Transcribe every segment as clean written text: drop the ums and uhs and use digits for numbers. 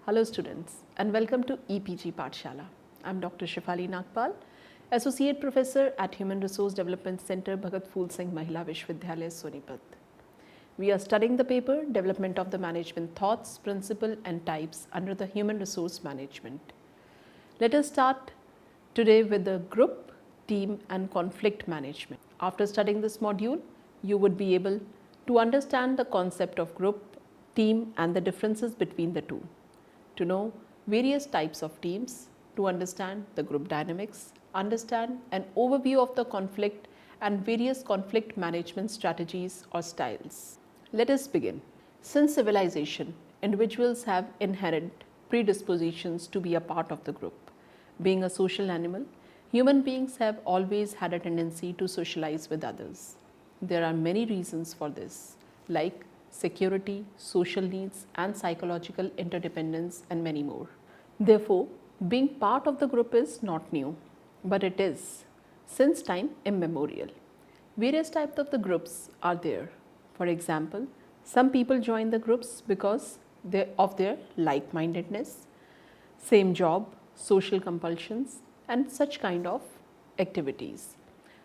Hello students and welcome to EPG Pathshala. I am Dr. Shefali Nagpal, Associate Professor at Human Resource Development Center, Bhagat Phool Singh Mahila Vishwavidyalaya, Sonipat. We are studying the paper Development of the Management Thoughts, Principle and Types under the Human Resource Management. Let us start today with the group, team and conflict management. After studying this module, you would be able to understand the concept of group, team and the differences between the two, to know various types of teams, to understand the group dynamics, understand an overview of the conflict and various conflict management strategies or styles. Let us begin. Since civilization, individuals have inherent predispositions to be a part of the group. Being a social animal, human beings have always had a tendency to socialize with others. There are many reasons for this, like security, social needs and psychological interdependence and many more. Therefore, being part of the group is not new, but it is since time immemorial. Various types of the groups are there. For example, some people join the groups because of their like-mindedness, same job, social compulsions and such kind of activities.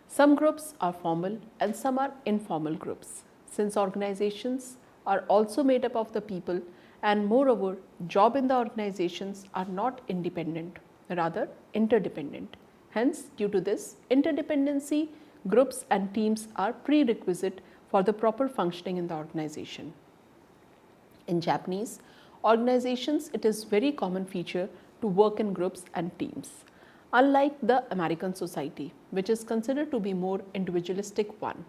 Some groups are formal and some are informal groups. Since organizations are also made up of the people and moreover job in the organizations are not independent, rather interdependent. Hence, due to this interdependency, groups and teams are prerequisite for the proper functioning in the organization. In Japanese organizations, it is very common feature to work in groups and teams. Unlike the American society, which is considered to be more individualistic one,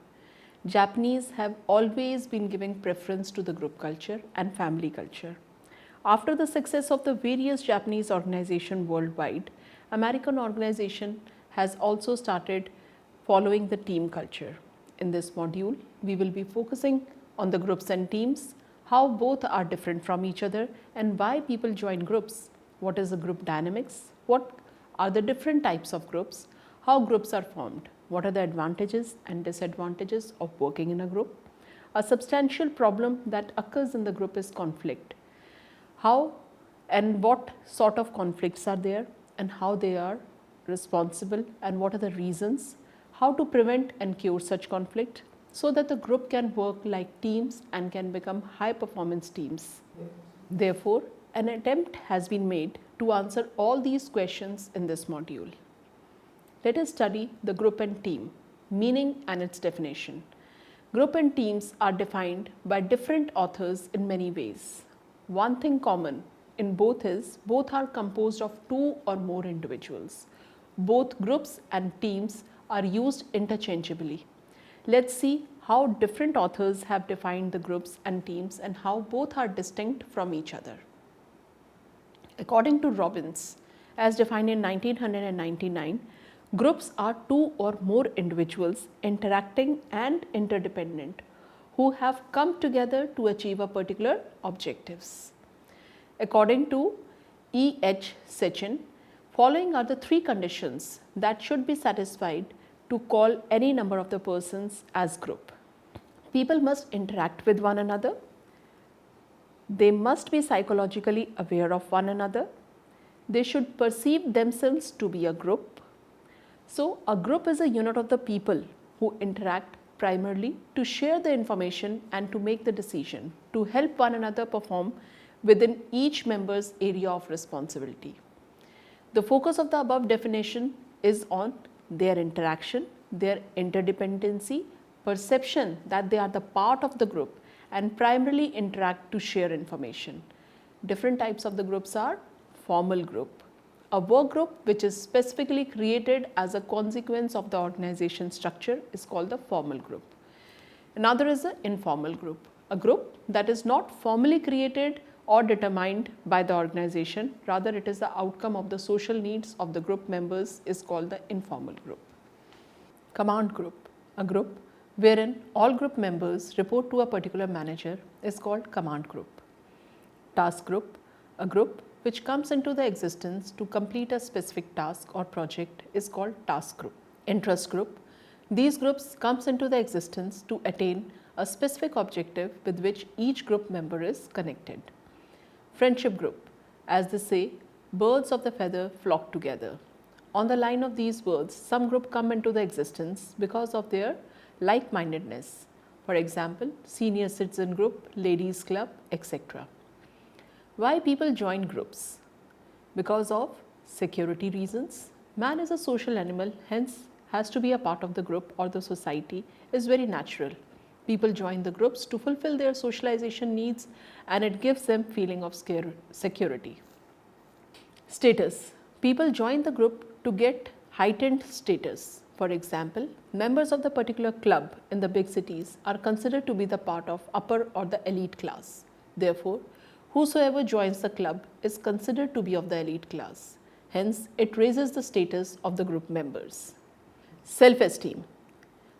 Japanese have always been giving preference to the group culture and family culture. After the success of the various Japanese organizations worldwide, American organization has also started following the team culture. In this module, we will be focusing on the groups and teams, how both are different from each other and why people join groups, what is the group dynamics, what are the different types of groups, how groups are formed, what are the advantages and disadvantages of working in a group. A substantial problem that occurs in the group is conflict. How and what sort of conflicts are there and how they are responsible and what are the reasons, how to prevent and cure such conflict so that the group can work like teams and can become high performance teams. Therefore, an attempt has been made to answer all these questions in this module. Let us study the group and team, meaning and its definition. Group and teams are defined by different authors in many ways. One thing common in both is both are composed of two or more individuals. Both groups and teams are used interchangeably. Let's see how different authors have defined the groups and teams and how both are distinct from each other. According to Robbins, as defined in 1999, groups are two or more individuals interacting and interdependent who have come together to achieve a particular objectives. According to E.H. Sechin, following are the three conditions that should be satisfied to call any number of the persons as group. People must interact with one another. They must be psychologically aware of one another. They should perceive themselves to be a group. So, a group is a unit of the people who interact primarily to share the information and to make the decision, to help one another perform within each member's area of responsibility. The focus of the above definition is on their interaction, their interdependency, perception that they are the part of the group and primarily interact to share information. Different types of the groups are formal group, a work group which is specifically created as a consequence of the organization structure is called the formal group. Another is the informal group, a group that is not formally created or determined by the organization, rather it is the outcome of the social needs of the group members is called the informal group. Command group, a group wherein all group members report to a particular manager is called command group. Task group, a group which comes into the existence to complete a specific task or project is called task group. Interest group, these groups comes into the existence to attain a specific objective with which each group member is connected. Friendship group, As they say, birds of the feather flock together. On the line of these birds, some group come into the existence because of their like-mindedness. For example, senior citizen group, ladies club, etc. Why people join groups? Because of security reasons. Man is a social animal, hence has to be a part of the group or the society is very natural. People join the groups to fulfill their socialization needs and it gives them feeling of security. Status. People join the group to get heightened status. For example, members of the particular club in the big cities are considered to be the part of upper or the elite class. Therefore, whosoever joins the club is considered to be of the elite class. Hence, it raises the status of the group members. Self-esteem.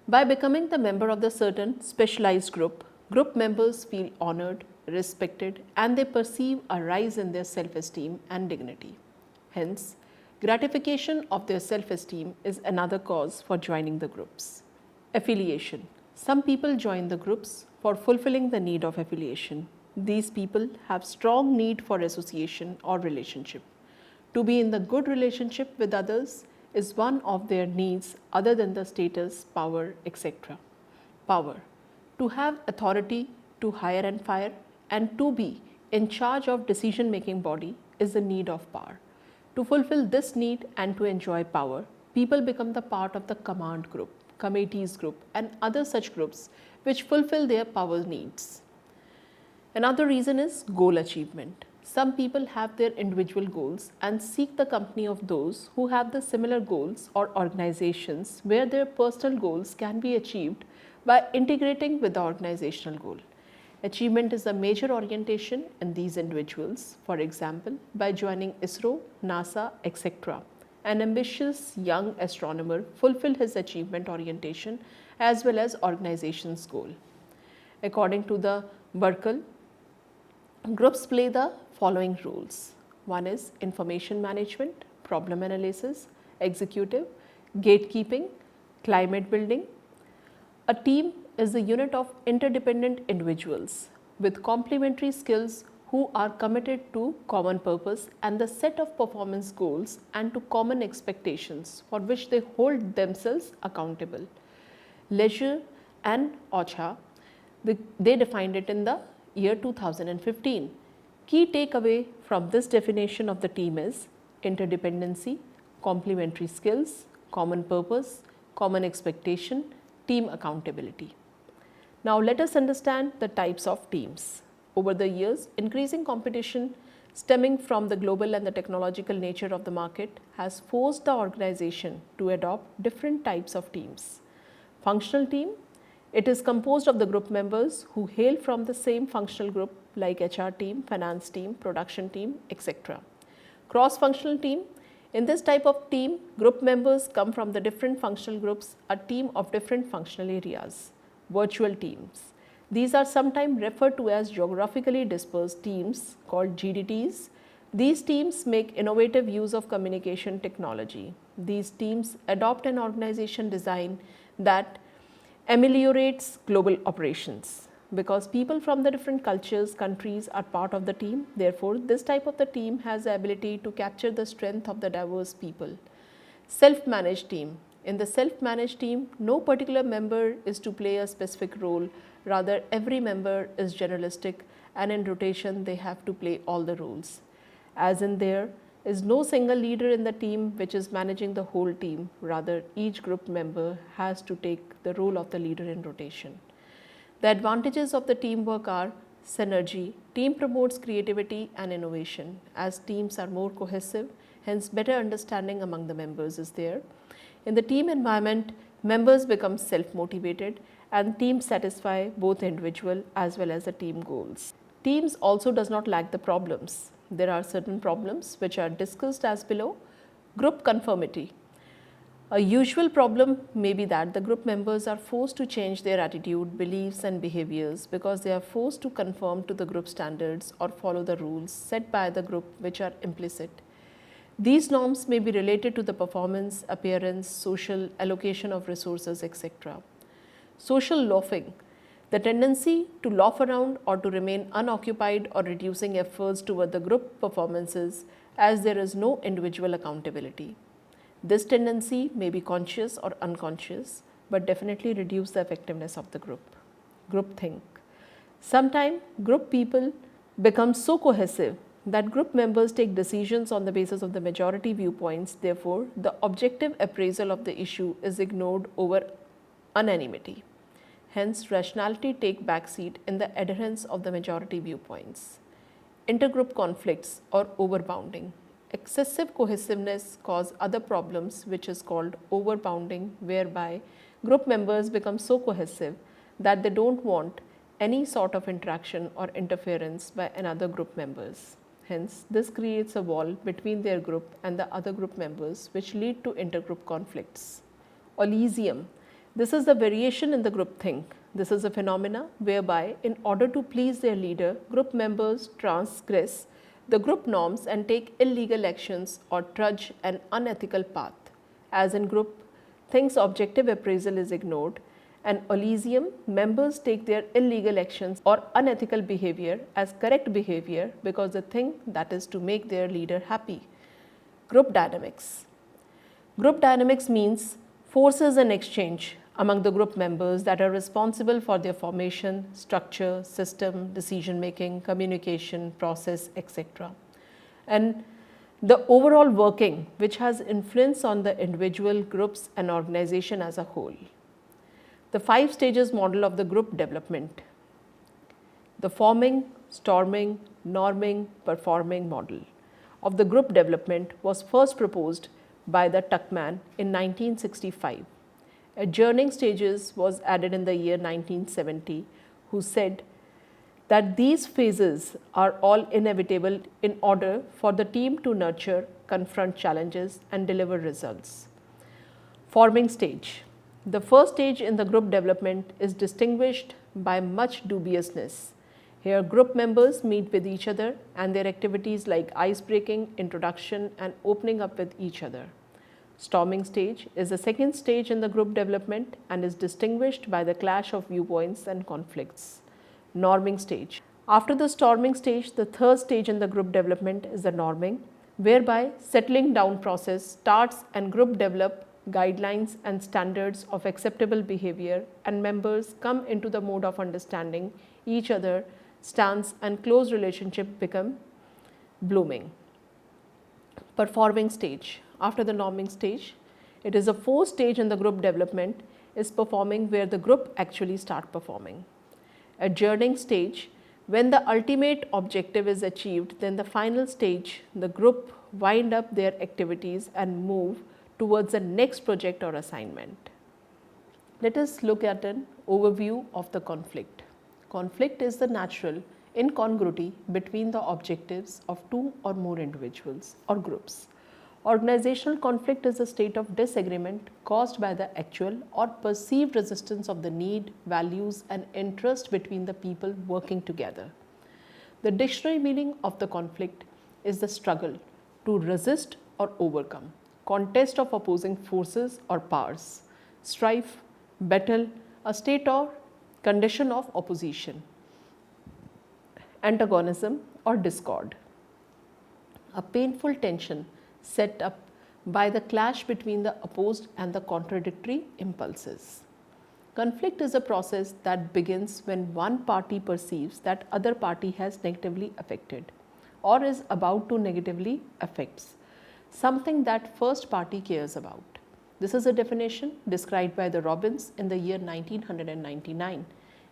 By becoming the member of the certain specialized group, group members feel honored, respected, and they perceive a rise in their self-esteem and dignity. Hence, gratification of their self-esteem is another cause for joining the groups. Affiliation. Some people join the groups for fulfilling the need of affiliation. These people have strong need for association or relationship. To be in the good relationship with others is one of their needs other than the status, power, etc. Power. To have authority to hire and fire and to be in charge of decision-making body is the need of power. To fulfill this need and to enjoy power, people become the part of the command group, committees group and other such groups which fulfill their power needs. Another reason is goal achievement. Some people have their individual goals and seek the company of those who have the similar goals or organizations where their personal goals can be achieved by integrating with the organizational goal. Achievement is a major orientation in these individuals. For example, by joining ISRO, NASA, etc. An ambitious young astronomer fulfilled his achievement orientation as well as organization's goal. According to the Burkle, groups play the following roles. One is information management, problem analysis, executive, gatekeeping, climate building. A team is a unit of interdependent individuals with complementary skills who are committed to common purpose and the set of performance goals and to common expectations for which they hold themselves accountable. Leisure and OCHA, they defined it in the year 2015. Key takeaway from this definition of the team is interdependency, complementary skills, common purpose, common expectation, team accountability. Now let us understand the types of teams. Over the years, increasing competition stemming from the global and the technological nature of the market has forced the organization to adopt different types of teams. Functional team. It is composed of the group members who hail from the same functional group like HR team, finance team, production team, etc. Cross-functional team. In this type of team, group members come from the different functional groups, a team of different functional areas. Virtual teams. These are sometimes referred to as geographically dispersed teams called GDTs. These teams make innovative use of communication technology. These teams adopt an organization design that ameliorates global operations. Because people from the different cultures, countries are part of the team, therefore this type of the team has the ability to capture the strength of the diverse people. Self-managed team. In the self-managed team, no particular member is to play a specific role, rather every member is generalistic and in rotation they have to play all the roles. As in there is no single leader in the team which is managing the whole team, rather each group member has to take the role of the leader in rotation. The advantages of the teamwork are synergy. Team promotes creativity and innovation. As teams are more cohesive, hence better understanding among the members is there. In the team environment, members become self-motivated and teams satisfy both individual as well as the team goals. Teams also does not lack the problems. There are certain problems which are discussed as below. Group conformity. A usual problem may be that the group members are forced to change their attitude, beliefs and behaviors because they are forced to conform to the group standards or follow the rules set by the group which are implicit. These norms may be related to the performance, appearance, social, allocation of resources, etc. Social loafing. The tendency to loaf around or to remain unoccupied or reducing efforts toward the group performances as there is no individual accountability. This tendency may be conscious or unconscious, but definitely reduce the effectiveness of the group. Groupthink. Sometimes group people become so cohesive that group members take decisions on the basis of the majority viewpoints. Therefore, the objective appraisal of the issue is ignored over unanimity. Hence, rationality take backseat in the adherence of the majority viewpoints. Intergroup conflicts or overbounding. Excessive cohesiveness cause other problems which is called overbounding, whereby group members become so cohesive that they don't want any sort of interaction or interference by another group members. Hence, this creates a wall between their group and the other group members which lead to intergroup conflicts. Elysium. This is the variation in the groupthink. This is a phenomena whereby in order to please their leader, group members transgress the group norms and take illegal actions or trudge an unethical path. As in group thinks objective appraisal is ignored, and Elysium members take their illegal actions or unethical behavior as correct behavior because they think that is to make their leader happy. Group dynamics. Group dynamics means forces and exchange among the group members that are responsible for their formation, structure, system, decision making, communication, process, etc. And the overall working which has influence on the individual, groups and organization as a whole. The 5 stages model of the group development. The forming, storming, norming, performing model of the group development was first proposed by the Tuckman in 1965. Adjourning stages was added in the year 1970, who said that these phases are all inevitable in order for the team to nurture, confront challenges and deliver results. Forming stage. The first stage in the group development is distinguished by much dubiousness. Here group members meet with each other and their activities like ice breaking, introduction and opening up with each other. Storming stage is the second stage in the group development and is distinguished by the clash of viewpoints and conflicts. Norming stage. After the storming stage, the third stage in the group development is the norming, whereby settling down process starts and group develop guidelines and standards of acceptable behavior and members come into the mode of understanding each other stance and close relationship become blooming. Performing stage. After the norming stage, it is a fourth stage in the group development is performing, where the group actually start performing. Adjourning stage, when the ultimate objective is achieved, then the final stage, the group wind up their activities and move towards the next project or assignment. Let us look at an overview of the conflict. Conflict is the natural incongruity between the objectives of two or more individuals or groups. Organizational conflict is a state of disagreement caused by the actual or perceived resistance of the need, values and interest between the people working together. The dictionary meaning of the conflict is the struggle to resist or overcome, contest of opposing forces or powers, strife, battle, a state or condition of opposition, antagonism or discord, a painful tension set up by the clash between the opposed and the contradictory impulses. Conflict is a process that begins when one party perceives that other party has negatively affected or is about to negatively affects something that first party cares about. This is a definition described by the Robbins in the year 1999.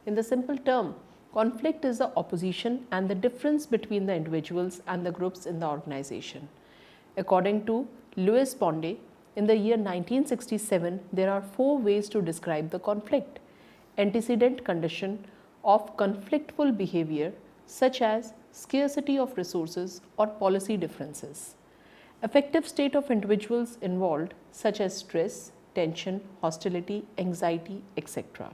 In the simple term, conflict is the opposition and the difference between the individuals and the groups in the organization. According to Louis Ponde, in the year 1967, there are 4 ways to describe the conflict. Antecedent condition of conflictful behavior such as scarcity of resources or policy differences. Affective state of individuals involved such as stress, tension, hostility, anxiety, etc.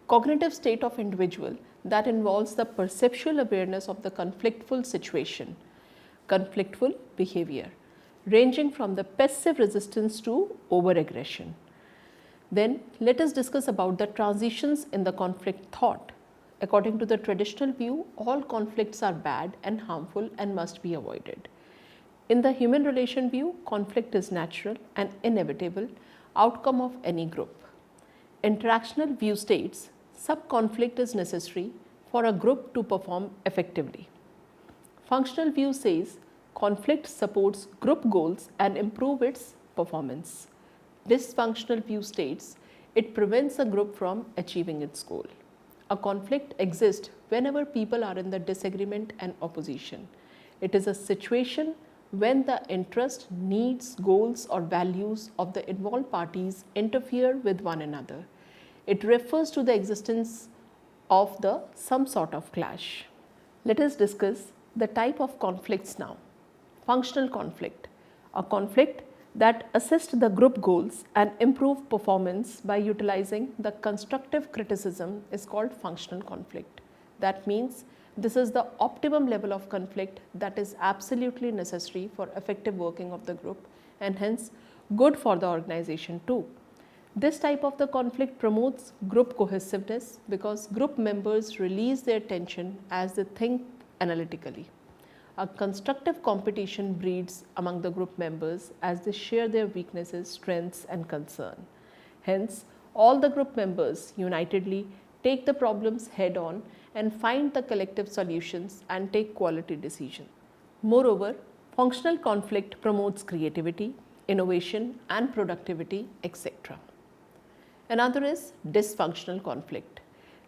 Cognitive state of individual that involves the perceptual awareness of the conflictful situation. Conflictful behavior ranging from the passive resistance to overaggression. Then let us discuss about the transitions in the conflict thought. According to the traditional view, all conflicts are bad and harmful and must be avoided. In the human relation view, conflict is natural and inevitable outcome of any group. Interactional view states sub-conflict is necessary for a group to perform effectively. Functional view says conflict supports group goals and improve its performance. Dysfunctional view states it prevents a group from achieving its goal. A conflict exists whenever people are in the disagreement and opposition. It is a situation when the interest, needs, goals or values of the involved parties interfere with one another. It refers to the existence of some sort of clash. Let us discuss the type of conflicts now. Functional conflict, a conflict that assists the group goals and improve performance by utilizing the constructive criticism is called functional conflict. That means this is the optimum level of conflict that is absolutely necessary for effective working of the group and hence good for the organization too. This type of the conflict promotes group cohesiveness because group members release their tension as they think analytically. A constructive competition breeds among the group members as they share their weaknesses, strengths and concern. Hence, all the group members unitedly take the problems head on and find the collective solutions and take quality decisions. Moreover, functional conflict promotes creativity, innovation and productivity, etc. Another is dysfunctional conflict.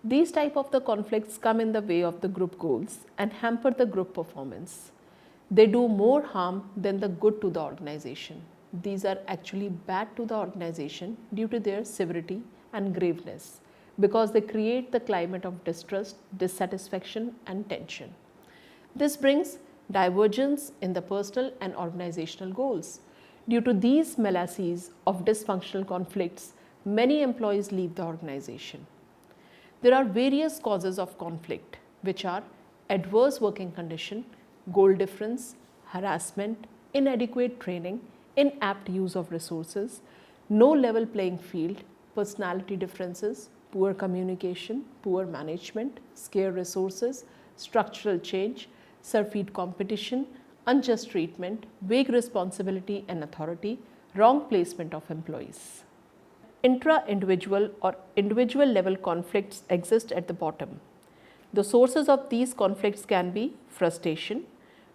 These type of the conflicts come in the way of the group goals and hamper the group performance. They do more harm than the good to the organization. These are actually bad to the organization due to their severity and graveness because they create the climate of distrust, dissatisfaction and tension. This brings divergence in the personal and organizational goals. Due to these malaise of dysfunctional conflicts, many employees leave the organization. There are various causes of conflict, which are adverse working condition, goal difference, harassment, inadequate training, inapt use of resources, no level playing field, personality differences, poor communication, poor management, scarce resources, structural change, surfeit competition, unjust treatment, vague responsibility and authority, wrong placement of employees. Intra-individual or individual level conflicts exist at the bottom. The sources of these conflicts can be frustration,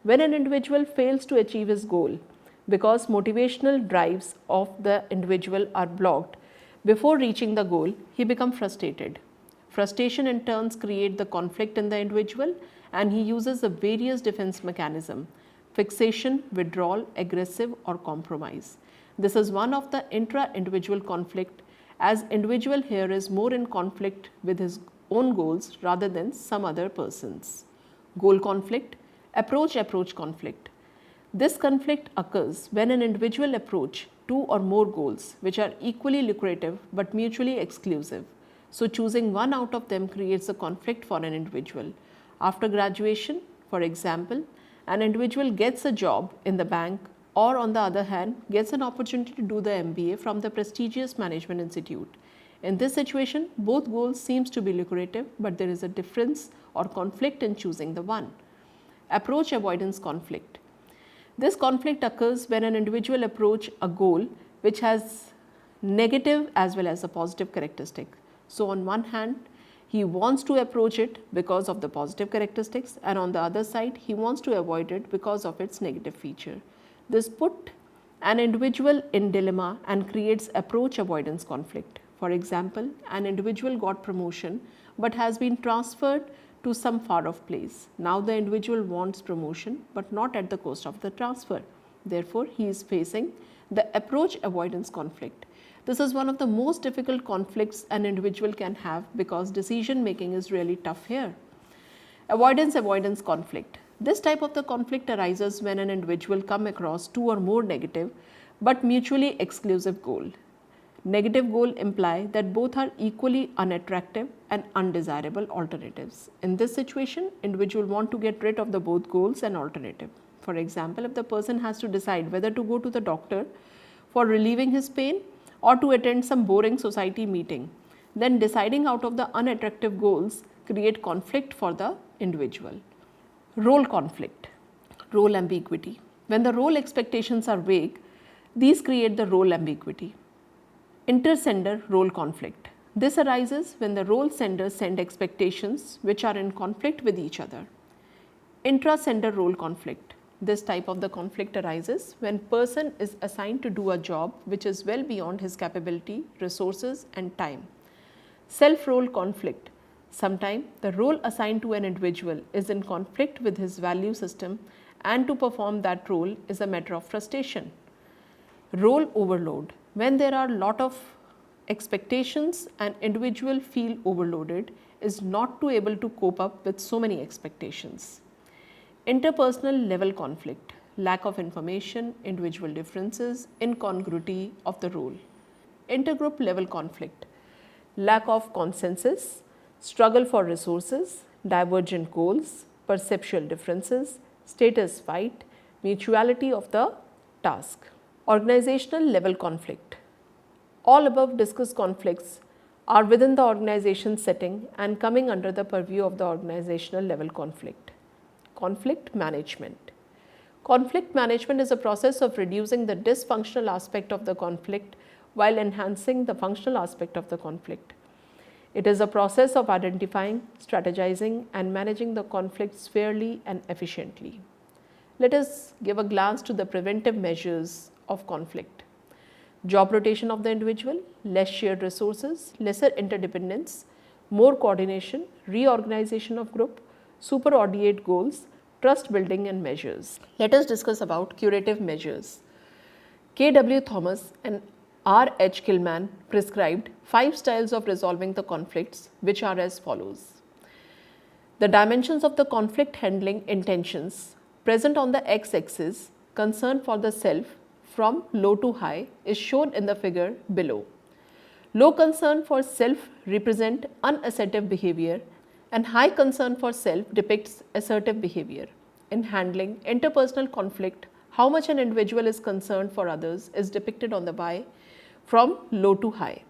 when an individual fails to achieve his goal because motivational drives of the individual are blocked. Before reaching the goal, he becomes frustrated. Frustration in turn creates the conflict in the individual and he uses the various defense mechanisms: fixation, withdrawal, aggressive or compromise. This is one of the intra-individual conflict as individual here is more in conflict with his own goals rather than some other person's. Goal conflict, approach conflict. This conflict occurs when an individual approach two or more goals which are equally lucrative but mutually exclusive. So choosing one out of them creates a conflict for an individual. After graduation, for example, an individual gets a job in the bank or on the other hand gets an opportunity to do the MBA from the prestigious management institute. In this situation, both goals seems to be lucrative, but there is a difference or conflict in choosing the one. Approach avoidance conflict. This conflict occurs when an individual approach a goal which has negative as well as a positive characteristic. So on one hand, he wants to approach it because of the positive characteristics and on the other side, he wants to avoid it because of its negative feature. This put an individual in dilemma and creates approach avoidance conflict. For example, an individual got promotion but has been transferred to some far off place. Now the individual wants promotion but not at the cost of the transfer. Therefore, he is facing the approach avoidance conflict. This is one of the most difficult conflicts an individual can have because decision making is really tough here. Avoidance conflict. This type of the conflict arises when an individual come across two or more negative but mutually exclusive goal. Negative goal imply that both are equally unattractive and undesirable alternatives. In this situation, individual want to get rid of the both goals and alternative. For example, if the person has to decide whether to go to the doctor for relieving his pain or to attend some boring society meeting, then deciding out of the unattractive goals create conflict for the individual. Role conflict, role ambiguity. When the role expectations are vague, these create the role ambiguity. Inter-sender role conflict. This arises when the role senders send expectations which are in conflict with each other. Intra-sender role conflict. This type of the conflict arises when person is assigned to do a job which is well beyond his capability, resources and time. Self-role conflict. Sometimes the role assigned to an individual is in conflict with his value system, and to perform that role is a matter of frustration. Role overload. When there are a lot of expectations, an individual feel overloaded, is not to able to cope up with so many expectations. Interpersonal level conflict, lack of information, individual differences, incongruity of the role. Intergroup level conflict, lack of consensus, struggle for resources, divergent goals, perceptual differences, status fight, mutuality of the task. Organizational level conflict. All above discussed conflicts are within the organization setting and coming under the purview of the organizational level conflict. Conflict management. Conflict management is a process of reducing the dysfunctional aspect of the conflict while enhancing the functional aspect of the conflict. It is a process of identifying, strategizing and managing the conflicts fairly and efficiently. Let us give a glance to the preventive measures of conflict. Job rotation of the individual, less shared resources, lesser interdependence, more coordination, reorganization of group, superordiate goals, trust building and measures. Let us discuss about curative measures. K.W. Thomas and R.H. Killman prescribed 5 styles of resolving the conflicts, which are as follows. The dimensions of the conflict handling intentions present on the x-axis, concern for the self from low to high, is shown in the figure below. Low concern for self represent unassertive behavior and high concern for self depicts assertive behavior. In handling interpersonal conflict, how much an individual is concerned for others is depicted on the Y from low to high.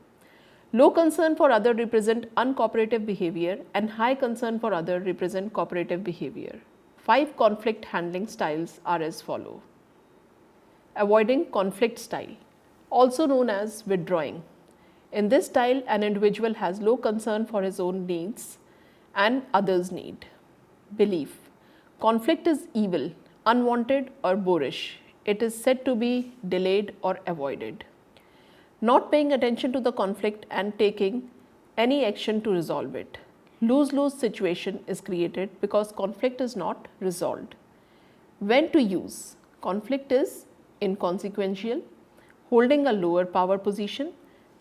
Low concern for other represent uncooperative behavior and high concern for other represent cooperative behavior. 5 conflict handling styles are as follow. Avoiding conflict style, also known as withdrawing. In this style, an individual has low concern for his own needs and others' need. Belief. Conflict is evil, unwanted or boorish. It is said to be delayed or avoided. Not paying attention to the conflict and taking any action to resolve it. Lose-lose situation is created because conflict is not resolved. When to use? Conflict is inconsequential, holding a lower power position,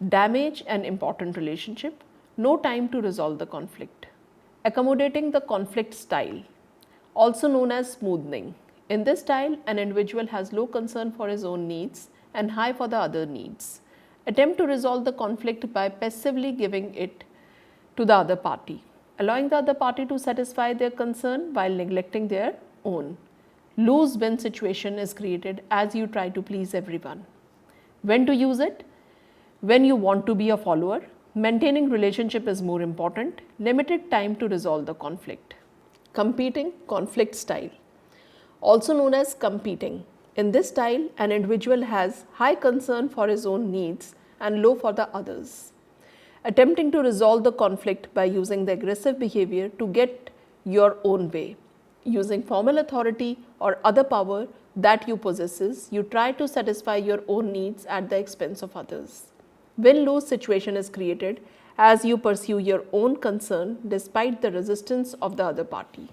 damage an important relationship, no time to resolve the conflict. Accommodating the conflict style, also known as smoothing. In this style, an individual has low concern for his own needs and high for the other needs. Attempt to resolve the conflict by passively giving it to the other party, allowing the other party to satisfy their concern while neglecting their own. Lose-win situation is created as you try to please everyone. When to use it? When you want to be a follower, maintaining relationship is more important, limited time to resolve the conflict. Competing conflict style, also known as competing. In this style, an individual has high concern for his own needs and low for the others. Attempting to resolve the conflict by using the aggressive behavior to get your own way. Using formal authority or other power that you possesses, you try to satisfy your own needs at the expense of others. Win-lose situation is created as you pursue your own concern despite the resistance of the other party.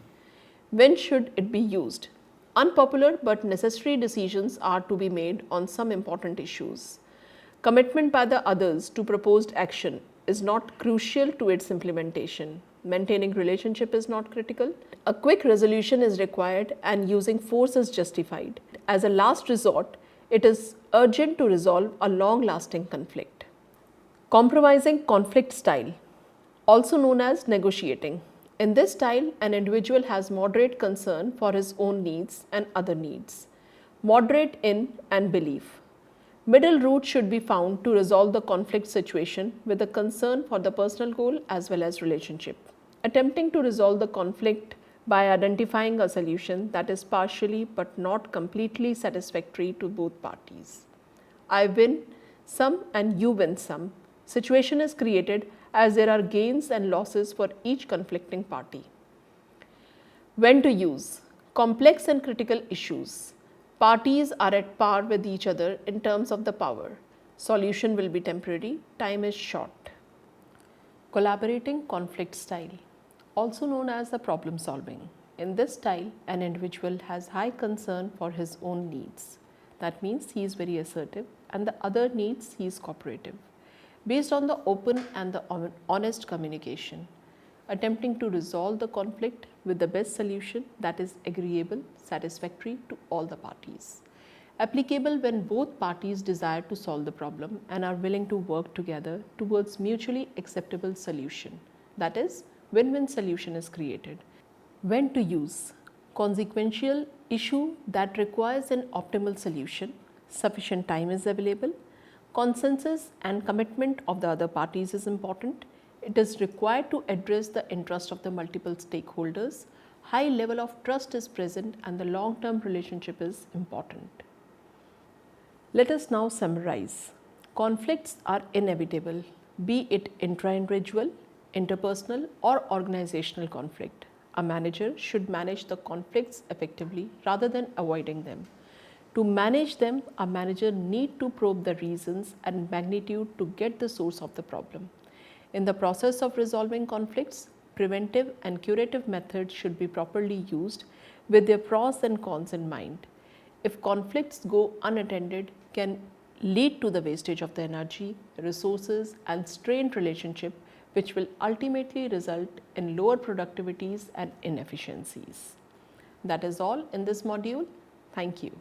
When should it be used? Unpopular but necessary decisions are to be made on some important issues. Commitment by the others to proposed action is not crucial to its implementation. Maintaining relationship is not critical. A quick resolution is required and using force is justified. As a last resort, it is urgent to resolve a long-lasting conflict. Compromising conflict style, also known as negotiating. In this style, an individual has moderate concern for his own needs and other needs. Moderate in and belief. Middle route should be found to resolve the conflict situation with a concern for the personal goal as well as relationship. Attempting to resolve the conflict by identifying a solution that is partially but not completely satisfactory to both parties. I win some and you win some situation is created as there are gains and losses for each conflicting party. When to use complex and critical issues. Parties are at par with each other in terms of the power. Solution will be temporary, time is short. Collaborating conflict style, also known as the problem solving. In this style, an individual has high concern for his own needs. That means he is very assertive, and the other needs he is cooperative. Based on the open and the honest communication, attempting to resolve the conflict with the best solution that is agreeable, satisfactory to all the parties. Applicable when both parties desire to solve the problem and are willing to work together towards mutually acceptable solution. That is, win-win solution is created. When to use consequential issue that requires an optimal solution, sufficient time is available, consensus and commitment of the other parties is important. It is required to address the interest of the multiple stakeholders. High level of trust is present and the long-term relationship is important. Let us now summarize. Conflicts are inevitable, be it intra-individual, interpersonal or organizational conflict. A manager should manage the conflicts effectively rather than avoiding them. To manage them, a manager needs to probe the reasons and magnitude to get the source of the problem. In the process of resolving conflicts, preventive and curative methods should be properly used with their pros and cons in mind. If conflicts go unattended, can lead to the wastage of the energy, resources and strained relationship, which will ultimately result in lower productivities and inefficiencies. That is all in this module. Thank you.